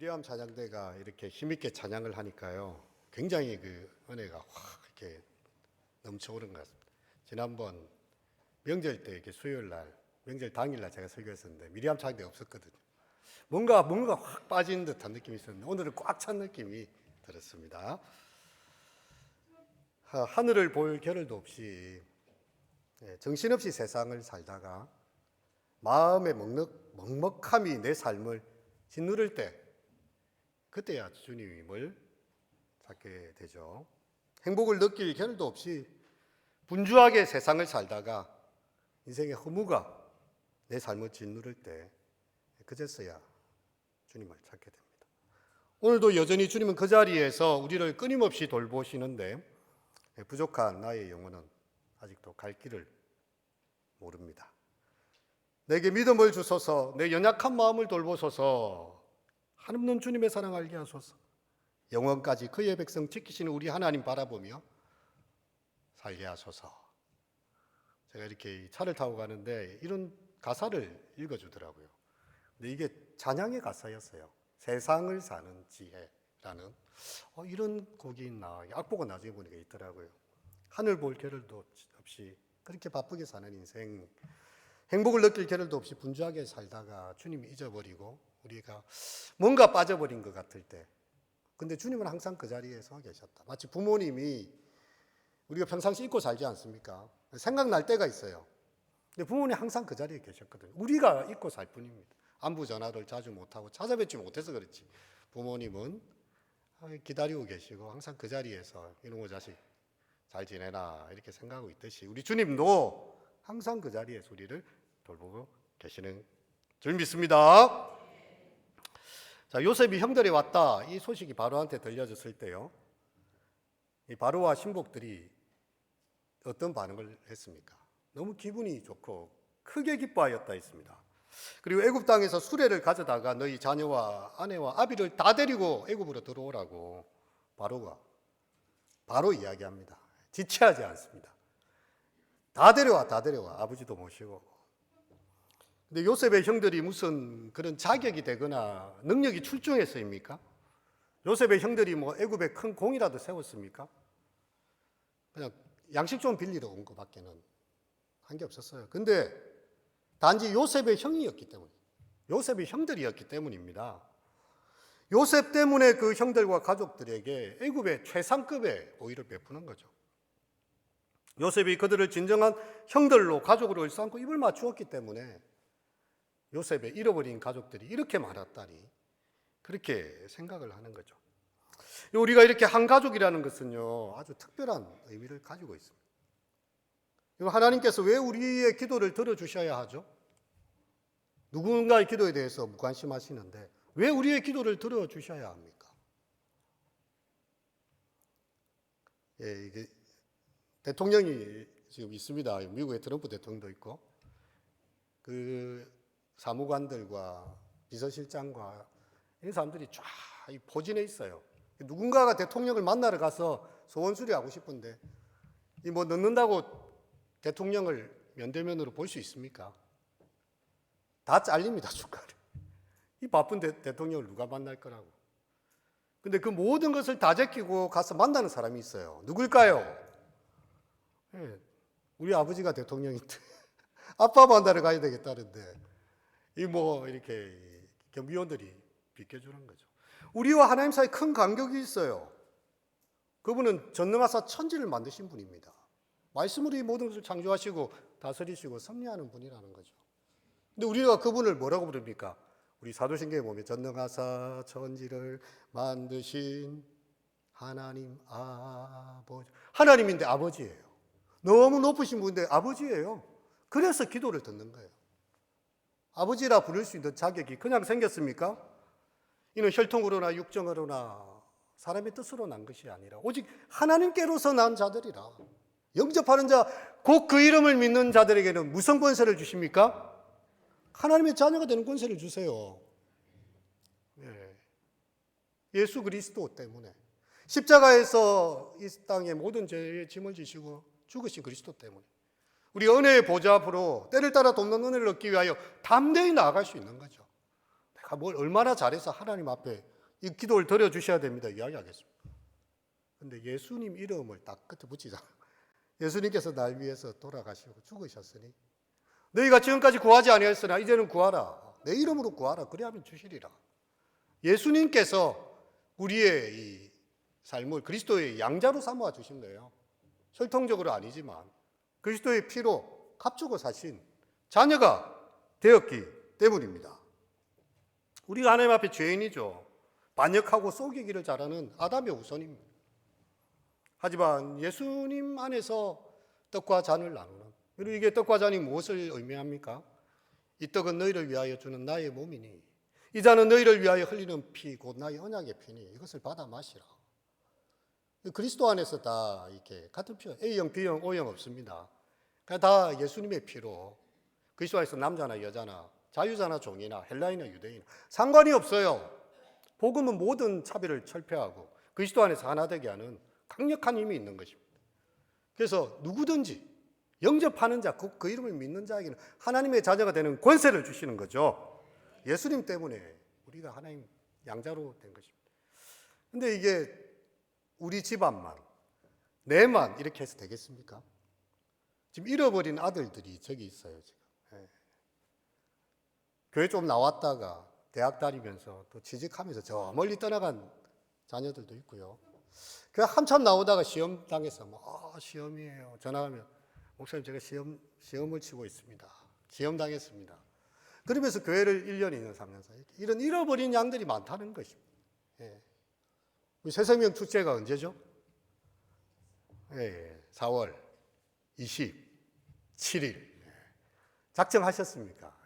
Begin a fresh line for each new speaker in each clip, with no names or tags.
미리암 찬양대가 이렇게 힘있게 찬양을 하니까요, 굉장히 그 은혜가 확 이렇게 넘쳐오는 것 같습니다. 지난번 명절 때 이렇게 수요일 날, 명절 당일날 제가 설교했었는데 미리암 찬양대 없었거든요. 뭔가 확 빠진 듯한 느낌이 있었는데 오늘은 꽉 찬 느낌이 들었습니다. 하늘을 볼 겨를도 없이 정신없이 세상을 살다가 마음의 먹먹함이 내 삶을 짓누를 때, 그때야 주님을 찾게 되죠. 행복을 느낄 겨를도 없이 분주하게 세상을 살다가 인생의 허무가 내 삶을 짓누를 때, 그제서야 주님을 찾게 됩니다. 오늘도 여전히 주님은 그 자리에서 우리를 끊임없이 돌보시는데 부족한 나의 영혼은 아직도 갈 길을 모릅니다. 내게 믿음을 주소서, 내 연약한 마음을 돌보소서, 한없는 주님의 사랑 알게 하소서, 영원까지 그의 백성 지키시는 우리 하나님 바라보며 살게 하소서. 제가 이렇게 차를 타고 가는데 이런 가사를 읽어주더라고요. 근데 이게 찬양의 가사였어요. 세상을 사는 지혜라는 이런 곡이 있나, 악보가 나중에 보니까 있더라고요. 하늘 볼 겨를도 없이 그렇게 바쁘게 사는 인생, 행복을 느낄 겨를도 없이 분주하게 살다가 주님이 잊어버리고 우리가 뭔가 빠져버린 것 같을 때, 근데 주님은 항상 그 자리에 서 계셨다. 마치 부모님이 우리가 평상시 잊고 살지 않습니까? 생각날 때가 있어요. 근데 부모님 항상 그 자리에 계셨거든요. 우리가 잊고 살 뿐입니다. 안부 전화를 자주 못하고 찾아뵙지 못해서 그렇지, 부모님은 기다리고 계시고 항상 그 자리에서 이놈의 자식 잘 지내나 이렇게 생각하고 있듯이 우리 주님도 항상 그 자리에서 우리를 돌보고 계시는 줄 믿습니다. 자, 요셉이 형들이 왔다, 이 소식이 바로한테 들려졌을 때요, 이 바로와 신복들이 어떤 반응을 했습니까? 너무 기분이 좋고 크게 기뻐하였다 했습니다. 그리고 애굽 땅에서 수레를 가져다가 너희 자녀와 아내와 아비를 다 데리고 애굽으로 들어오라고 바로가 바로 이야기합니다. 지체하지 않습니다. 다 데려와, 아버지도 모시고. 근데 요셉의 형들이 무슨 그런 자격이 되거나 능력이 출중해서입니까? 요셉의 형들이 뭐 애굽에 큰 공이라도 세웠습니까? 그냥 양식 좀 빌리러 온 것밖에는 한 게 없었어요. 근데 단지 요셉의 형이었기 때문에, 요셉의 형들이었기 때문입니다. 요셉 때문에 그 형들과 가족들에게 애굽의 최상급의 오히를 베푸는 거죠. 요셉이 그들을 진정한 형들로, 가족으로 일삼고 입을 맞추었기 때문에 요셉의 잃어버린 가족들이 이렇게 많았다니, 그렇게 생각을 하는 거죠. 우리가 이렇게 한 가족이라는 것은요, 아주 특별한 의미를 가지고 있습니다. 하나님께서 왜 우리의 기도를 들어주셔야 하죠? 누군가의 기도에 대해서 무관심하시는데 왜 우리의 기도를 들어주셔야 합니까? 이게 대통령이 지금 있습니다. 미국의 트럼프 대통령도 있고, 그 사무관들과 비서실장과 이런 사람들이 쫙 포진해 있어요. 누군가가 대통령을 만나러 가서 소원 수리하고 싶은데 이 뭐 넣는다고 대통령을 면대면으로 볼 수 있습니까? 다 잘립니다, 주가를. 이 바쁜 대통령을 누가 만날 거라고. 근데 그 모든 것을 다 제끼고 가서 만나는 사람이 있어요. 누굴까요? 우리 아버지가 대통령인데 아빠 만나러 가야 되겠다는데 이 뭐 이렇게 경비원들이 비켜주는 거죠. 우리와 하나님 사이에 큰 간격이 있어요. 그분은 전능하사 천지를 만드신 분입니다. 말씀으로 이 모든 것을 창조하시고 다스리시고 섭리하는 분이라는 거죠. 근데 우리가 그분을 뭐라고 부릅니까? 우리 사도신경에 보면 전능하사 천지를 만드신 하나님 아버지, 하나님인데 아버지예요. 너무 높으신 분인데 아버지예요. 그래서 기도를 듣는 거예요. 아버지라 부를 수 있는 자격이 그냥 생겼습니까? 이는 혈통으로나 육정으로나 사람의 뜻으로 난 것이 아니라 오직 하나님께로서 난 자들이라. 영접하는 자, 곧 그 이름을 믿는 자들에게는 무슨 권세를 주십니까? 하나님의 자녀가 되는 권세를 주세요. 예수 그리스도 때문에, 십자가에서 이 땅의 모든 죄의 짐을 지시고 죽으신 그리스도 때문에 우리 은혜의 보좌 앞으로 때를 따라 돕는 은혜를 얻기 위하여 담대히 나아갈 수 있는 거죠. 내가 뭘 얼마나 잘해서 하나님 앞에 이 기도를 드려주셔야 됩니다 이야기하겠습니다. 근데 예수님 이름을 딱 끝에 붙이잖아. 예수님께서 날 위해서 돌아가시고 죽으셨으니 너희가 지금까지 구하지 아니하였으나 이제는 구하라. 내 이름으로 구하라. 그래야면 주시리라. 예수님께서 우리의 이 삶을 그리스도의 양자로 삼아 주신 거예요. 혈통적으로 아니지만 그리스도의 피로 값주고 사신 자녀가 되었기 때문입니다. 우리가 하나님 앞에 죄인이죠. 반역하고 속이기를 잘하는 아담의 후손입니다. 하지만 예수님 안에서 떡과 잔을 나누는, 그리고 이게 떡과 잔이 무엇을 의미합니까? 이 떡은 너희를 위하여 주는 나의 몸이니 이 잔은 너희를 위하여 흘리는 피 곧 나의 언약의 피니 이것을 받아 마시라. 그리스도 안에서 다 이렇게 같은 피, A형, B형, O형 없습니다. 그냥 다 예수님의 피로 그리스도 안에서 남자나 여자나 자유자나 종이나 헬라인이나 유대인 상관이 없어요. 복음은 모든 차별을 철폐하고 그리스도 안에서 하나 되게 하는 강력한 힘이 있는 것입니다. 그래서 누구든지 영접하는 자, 그 이름을 믿는 자에게는 하나님의 자녀가 되는 권세를 주시는 거죠. 예수님 때문에 우리가 하나님 양자로 된 것입니다. 근데 이게 우리 집안만, 내만 이렇게 해서 되겠습니까? 지금 잃어버린 아들들이 저기 있어요, 지금. 예. 교회 좀 나왔다가 대학 다니면서 또 취직하면서 저 멀리 떠나간 자녀들도 있고요. 교회 한참 나오다가 시험 당해서 시험이에요. 전화하면 목사님 제가 시험을 치고 있습니다. 시험 당했습니다. 그러면서 교회를 1년, 2년, 3년 사이 이런 잃어버린 양들이 많다는 것입니다. 예. 우리 새생명 축제가 언제죠? 예, 4월 27일. 작정하셨습니까?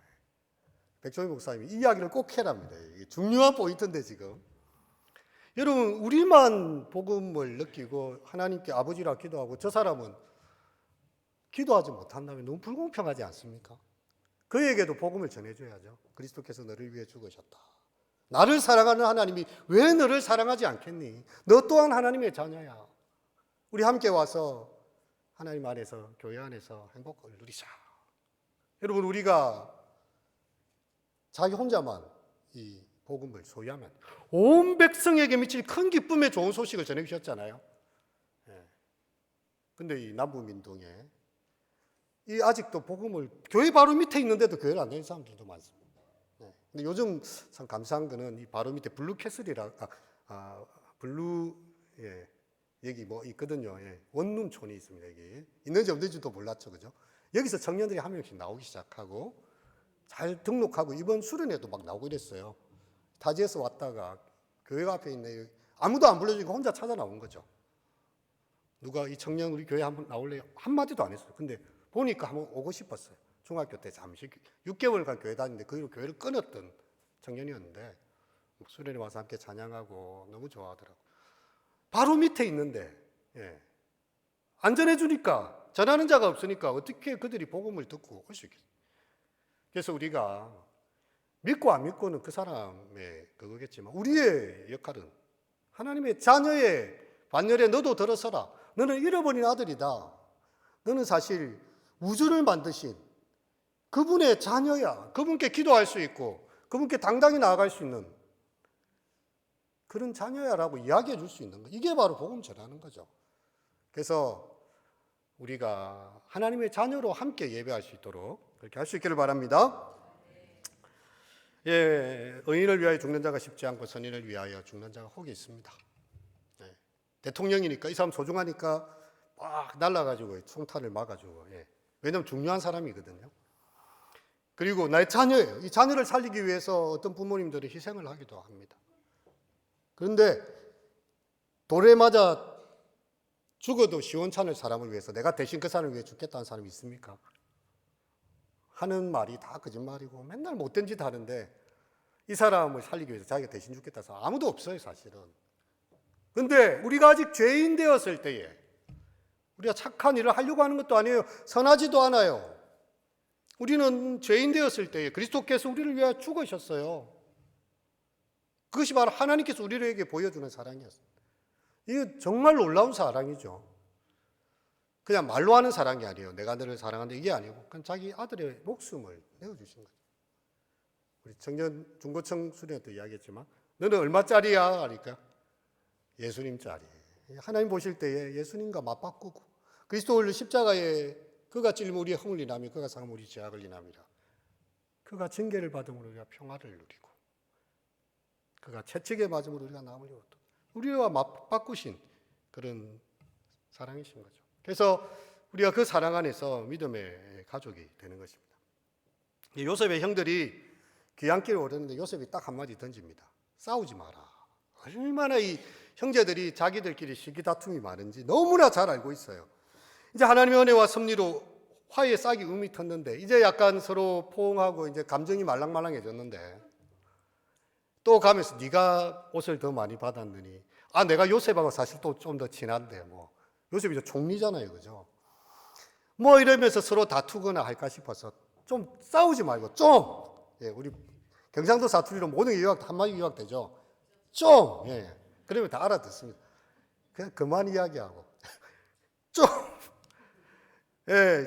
백종희 목사님이 이 이야기를 꼭 해랍니다. 이게 중요한 포인트인데 지금. 여러분, 우리만 복음을 느끼고 하나님께 아버지라 기도하고 저 사람은 기도하지 못한다면 너무 불공평하지 않습니까? 그에게도 복음을 전해줘야죠. 그리스도께서 너를 위해 죽으셨다. 나를 사랑하는 하나님이 왜 너를 사랑하지 않겠니? 너 또한 하나님의 자녀야. 우리 함께 와서 하나님 안에서, 교회 안에서 행복을 누리자. 여러분, 우리가 자기 혼자만 이 복음을 소유하면 온 백성에게 미칠 큰 기쁨의 좋은 소식을 전해주셨잖아요. 근데 이 남부민동에 이 아직도 복음을 교회 바로 밑에 있는데도 교회를 안 다니는 사람들도 많습니다. 근데 요즘 참 감사한 거는 이 바로 밑에 블루캐슬이라 여기 뭐 있거든요. 원룸촌이 있습니다. 여기 있는지 없는지도 몰랐죠, 그죠? 여기서 청년들이 한 명씩 나오기 시작하고 잘 등록하고 이번 수련회도 막 나오고 이랬어요. 타지에서 왔다가 교회 앞에 있네. 아무도 안 불러주니까 혼자 찾아 나온 거죠. 누가 이 청년 우리 교회 한번 나올래요? 한마디도 안 했어요. 근데 보니까 한번 오고 싶었어요. 중학교 때 잠시 6개월간 교회 다니는데 그 이후로 교회를 끊었던 청년이었는데 수련회 와서 함께 찬양하고 너무 좋아하더라고요. 바로 밑에 있는데 안전해 주니까 전하는 자가 없으니까 어떻게 그들이 복음을 듣고 올 수 있겠어요? 그래서 우리가 믿고 안 믿고는 그 사람의 그거겠지만 우리의 역할은 하나님의 자녀의 반열에 너도 들어서라. 너는 잃어버린 아들이다. 너는 사실 우주를 만드신 그분의 자녀야. 그분께 기도할 수 있고 그분께 당당히 나아갈 수 있는 그런 자녀야라고 이야기해 줄 수 있는 거. 이게 바로 복음 전하는 거죠. 그래서 우리가 하나님의 자녀로 함께 예배할 수 있도록 그렇게 할 수 있기를 바랍니다. 의인을 위하여 죽는 자가 쉽지 않고 선인을 위하여 죽는 자가 혹이 있습니다. 대통령이니까 이 사람 소중하니까 막 날라가지고 총탄을 막아주고 왜냐하면 중요한 사람이거든요. 그리고 나의 자녀예요. 이 자녀를 살리기 위해서 어떤 부모님들이 희생을 하기도 합니다. 그런데 돌에 맞아 죽어도 시원찮을 사람을 위해서 내가 대신 그 사람을 위해 죽겠다는 사람이 있습니까? 하는 말이 다 거짓말이고 맨날 못된 짓 하는데 이 사람을 살리기 위해서 자기가 대신 죽겠다 해서 아무도 없어요, 사실은. 그런데 우리가 아직 죄인 되었을 때에 우리가 착한 일을 하려고 하는 것도 아니에요. 선하지도 않아요. 우리는 죄인 되었을 때에 그리스도께서 우리를 위하여 죽으셨어요. 그것이 바로 하나님께서 우리에게 보여주는 사랑이었어요. 이거 정말 놀라운 사랑이죠. 그냥 말로 하는 사랑이 아니에요. 내가 너를 사랑한다 이게 아니고 그냥 자기 아들의 목숨을 내어주신 거죠. 우리 청년 중고청 수련회도 이야기했지만 너는 얼마짜리야? 하니까 예수님짜리. 하나님 보실 때에 예수님과 맞바꾸고 그리스도를 십자가에 그가 찔림 우리의 허물이 나며 그가 상함 우리 죄악을 인함이라. 그가 징계를 받음으로 우리가 평화를 누리고 그가 채찍에 맞음으로 우리가 나음을 입었다. 우리와 맞바꾸신 그런 사랑이신 거죠. 그래서 우리가 그 사랑 안에서 믿음의 가족이 되는 것입니다. 요셉의 형들이 귀향길에 오르는데 요셉이 딱 한마디 던집니다. 싸우지 마라. 얼마나 이 형제들이 자기들끼리 시기다툼이 많은지 너무나 잘 알고 있어요. 이제 하나님의 은혜와 섭리로 화해의 싹이 음이 텄는데 이제 약간 서로 포옹하고 이제 감정이 말랑말랑해졌는데 또 가면서 네가 옷을 더 많이 받았느니 내가 요셉하고 사실 또 좀 더 친한데 뭐 요셉이 저 총리잖아요, 그죠? 뭐 이러면서 서로 다투거나 할까 싶어서 좀 싸우지 말고 우리 경상도 사투리로 모든 게 한마디 요약되죠. 그러면 다 알아듣습니다. 그냥 그만 이야기하고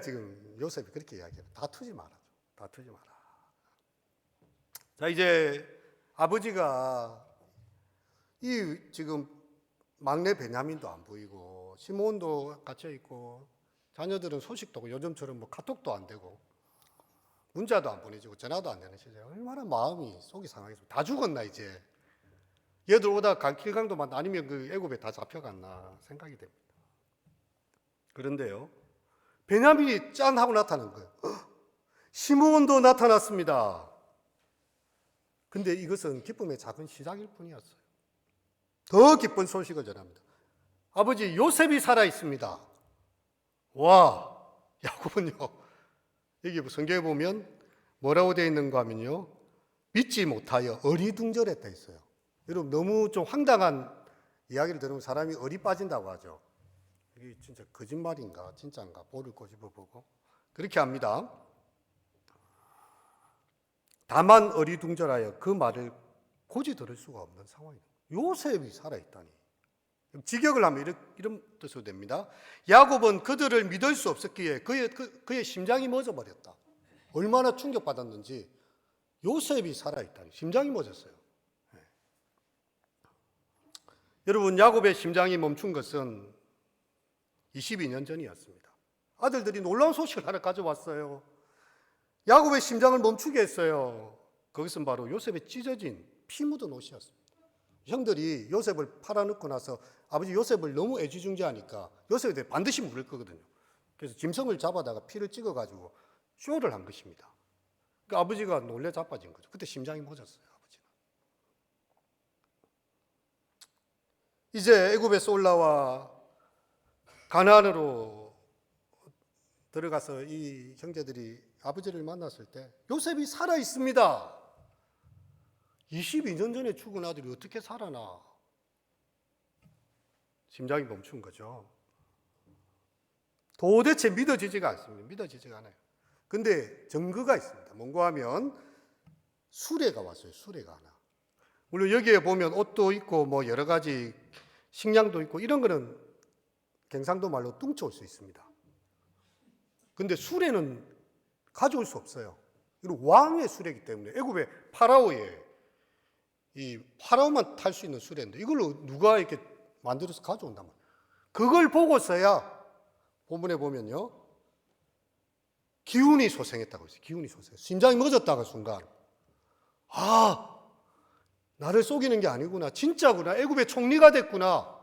지금 요셉이 그렇게 이야기해요. 다투지 마라. 자, 이제 아버지가 지금 막내 베냐민도 안 보이고 시몬도 갇혀 있고 자녀들은 소식도 없고 요즘처럼 뭐 카톡도 안 되고 문자도 안 보내주고 전화도 안 되는 시절에 얼마나 마음이 속이 상하겠습니까? 다 죽었나 이제. 얘들 오다 길강도만 아니면 그 애굽에 다 잡혀갔나 생각이 됩니다. 그런데요, 베냐민이 짠 하고 나타난 거예요. 시몬도 나타났습니다. 근데 이것은 기쁨의 작은 시작일 뿐이었어요. 더 기쁜 소식을 전합니다. 아버지 요셉이 살아 있습니다. 와, 야곱은요, 여기 성경에 보면 뭐라고 되어 있는가 하면요, 믿지 못하여 어리둥절했다 했어요. 여러분 너무 좀 황당한 이야기를 들으면 사람이 어리 빠진다고 하죠. 이게 진짜 거짓말인가 진짜인가 볼을 꼬집어보고 그렇게 합니다. 다만 어리둥절하여 그 말을 고지 들을 수가 없는 상황입니다. 요셉이 살아있다니. 직역을 하면 이런 뜻으로 됩니다. 야곱은 그들을 믿을 수 없었기에 그의 심장이 멎어버렸다. 얼마나 충격받았는지 요셉이 살아있다니 심장이 멎었어요. 여러분 야곱의 심장이 멈춘 것은 22년 전이었습니다. 아들들이 놀라운 소식을 하나 가져왔어요. 야곱의 심장을 멈추게 했어요. 그것은 바로 요셉의 찢어진 피 묻은 옷이었습니다. 형들이 요셉을 팔아넣고 나서 아버지 요셉을 너무 애지중지하니까 요셉에 대해 반드시 물을 거거든요. 그래서 짐승을 잡아다가 피를 찍어가지고 쇼를 한 것입니다. 그 아버지가 놀래 자빠진 거죠. 그때 심장이 멎었어요. 아버지는. 이제 애굽에서 올라와 가나안으로 들어가서 이 형제들이 아버지를 만났을 때 요셉이 살아 있습니다. 22년 전에 죽은 아들이 어떻게 살아나? 심장이 멈춘 거죠. 도대체 믿어지지가 않습니다. 믿어지지가 않아요. 근데 증거가 있습니다. 뭔가 하면 수레가 왔어요. 수레가 하나. 물론 여기에 보면 옷도 있고 뭐 여러 가지 식량도 있고 이런 거는 경상도 말로 뚱쳐올 수 있습니다. 근데 수레는 가져올 수 없어요. 이건 왕의 수레이기 때문에 애굽의 파라오의 이 파라오만 탈 수 있는 수레인데 이걸로 누가 이렇게 만들어서 가져온단 말이에요. 그걸 보고서야 본문에 보면요. 기운이 소생했다고 했어요. 기운이 소생. 심장이 멎었다가 순간 나를 속이는 게 아니구나. 진짜구나. 애굽의 총리가 됐구나.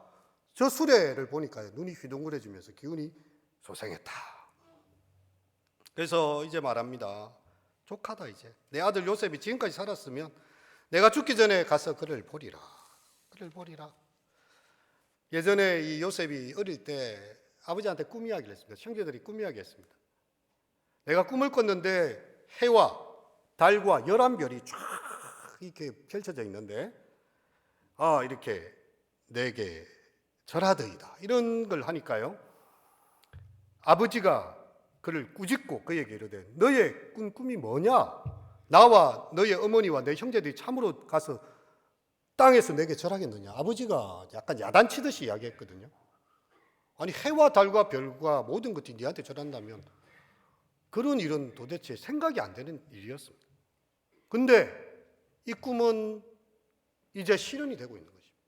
저 수레를 보니까 눈이 휘둥그레지면서 기운이 소생했다. 그래서 이제 말합니다. 족하다 이제. 내 아들 요셉이 지금까지 살았으면 내가 죽기 전에 가서 그를 보리라. 그를 보리라. 예전에 이 요셉이 어릴 때 아버지한테 꿈 이야기를 했습니다. 형제들이 꿈 이야기 했습니다. 내가 꿈을 꿨는데 해와 달과 11별이 쫙 이렇게 펼쳐져 있는데 이렇게 내게 절하더이다. 이런 걸 하니까요. 아버지가 그를 꾸짖고 그에게 이르되 너의 꾼 꿈이 뭐냐? 나와 너의 어머니와 내 형제들이 참으로 가서 땅에서 내게 절하겠느냐? 아버지가 약간 야단치듯이 이야기했거든요. 아니 해와 달과 별과 모든 것들이 네한테 절한다면 그런 일은 도대체 생각이 안 되는 일이었습니다. 근데 이 꿈은 이제 실현이 되고 있는 것입니다.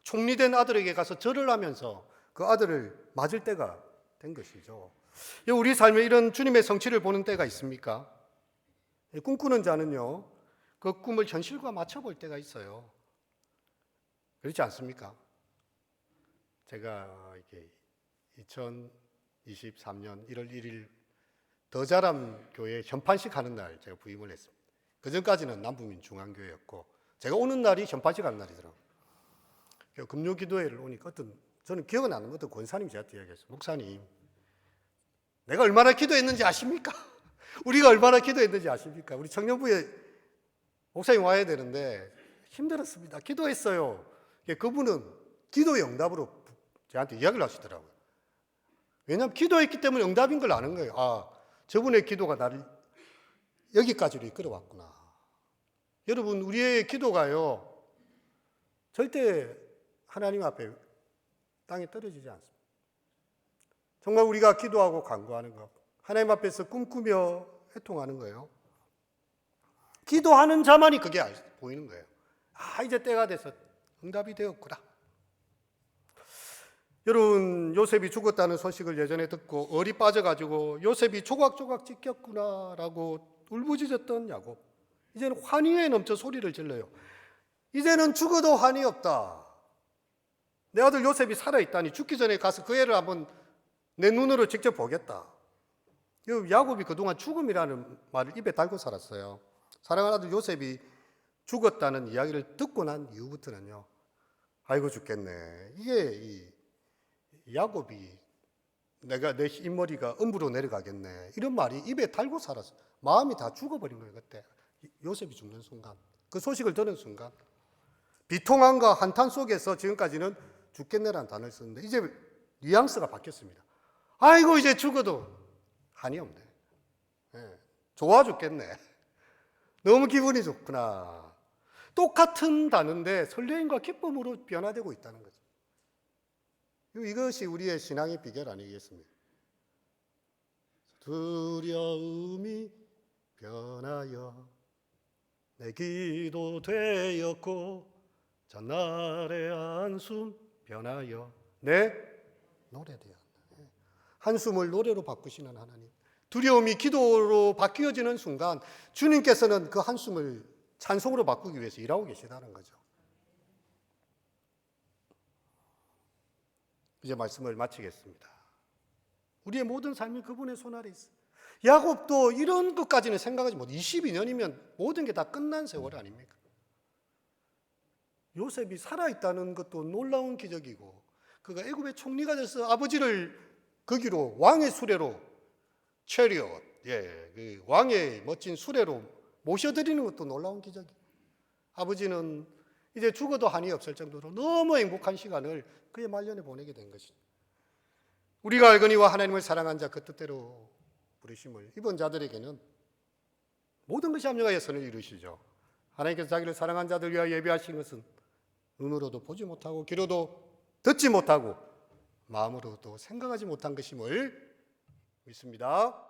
총리된 아들에게 가서 절을 하면서 그 아들을 맞을 때가 된 것이죠. 우리 삶에 이런 주님의 성취를 보는 때가 있습니까? 꿈꾸는 자는요, 그 꿈을 현실과 맞춰볼 때가 있어요. 그렇지 않습니까? 제가 이게 2023년 1월 1일 더자람 교회 현판식 하는 날 제가 부임을 했습니다. 그 전까지는 남부민 중앙교회였고, 제가 오는 날이 현판식 하는 날이더라고요. 금요 기도회를 오니까 저는 기억은 안 나는 어떤 권사님이 저한테 이야기했어요. 목사님, 내가 얼마나 기도했는지 아십니까? 우리가 얼마나 기도했는지 아십니까? 우리 청년부에 목사님 와야 되는데 힘들었습니다. 기도했어요. 그분은 기도의 응답으로 저한테 이야기를 하시더라고요. 왜냐하면 기도했기 때문에 응답인 걸 아는 거예요. 아, 저분의 기도가 나를 여기까지로 이끌어왔구나. 여러분, 우리의 기도가요, 절대 하나님 앞에 땅에 떨어지지 않습니다. 정말 우리가 기도하고 간구하는 것, 하나님 앞에서 꿈꾸며 회통하는 거예요. 기도하는 자만이 그게 보이는 거예요. 아, 이제 때가 돼서 응답이 되었구나. 여러분, 요셉이 죽었다는 소식을 예전에 듣고 얼이 빠져가지고 요셉이 조각조각 찢겼구나라고 울부짖었던 야곱, 이제는 환희에 넘쳐 소리를 질러요. 이제는 죽어도 한이 없다. 내 아들 요셉이 살아있다니, 죽기 전에 가서 그 애를 한번 내 눈으로 직접 보겠다. 야곱이 그동안 죽음이라는 말을 입에 달고 살았어요. 사랑하는 아들 요셉이 죽었다는 이야기를 듣고 난 이후부터는요, 아이고 죽겠네. 이게 야곱이 내가 내 흰머리가 음부로 내려가겠네, 이런 말이 입에 달고 살았어요. 마음이 다 죽어버린 거예요. 그때 요셉이 죽는 순간, 그 소식을 들은 순간 비통함과 한탄 속에서 지금까지는 죽겠네라는 단어를 썼는데 이제 뉘앙스가 바뀌었습니다. 아이고 이제 죽어도 한이 없네. 좋아 죽겠네. 너무 기분이 좋구나. 똑같은 단어인데 설레임과 기쁨으로 변화되고 있다는 거죠. 이것이 우리의 신앙의 비결 아니겠습니까? 두려움이 변하여 내 기도 되었고 전날의 한숨 변하여 내 노래 되었네. 한숨을 노래로 바꾸시는 하나님. 두려움이 기도로 바뀌어지는 순간 주님께서는 그 한숨을 찬송으로 바꾸기 위해서 일하고 계시다는 거죠. 이제 말씀을 마치겠습니다. 우리의 모든 삶이 그분의 손 아래 있어요. 야곱도 이런 것까지는 생각하지 못. 22년이면 모든 게 다 끝난 세월 아닙니까? 요셉이 살아있다는 것도 놀라운 기적이고, 그가 애굽의 총리가 돼서 아버지를 거기로 왕의 수레로 체리엇, 그 왕의 멋진 수레로 모셔드리는 것도 놀라운 기적이고, 아버지는 이제 죽어도 한이 없을 정도로 너무 행복한 시간을 그의 말년에 보내게 된 것이죠. 우리가 알거니와 하나님을 사랑한 자 그 뜻대로 부르심을 입은 자들에게는 모든 것이 합력하여 선을 이루시죠. 하나님께서 자기를 사랑한 자들 위하여 예비하신 것은 눈으로도 보지 못하고 귀로도 듣지 못하고 마음으로도 생각하지 못한 것임을 믿습니다.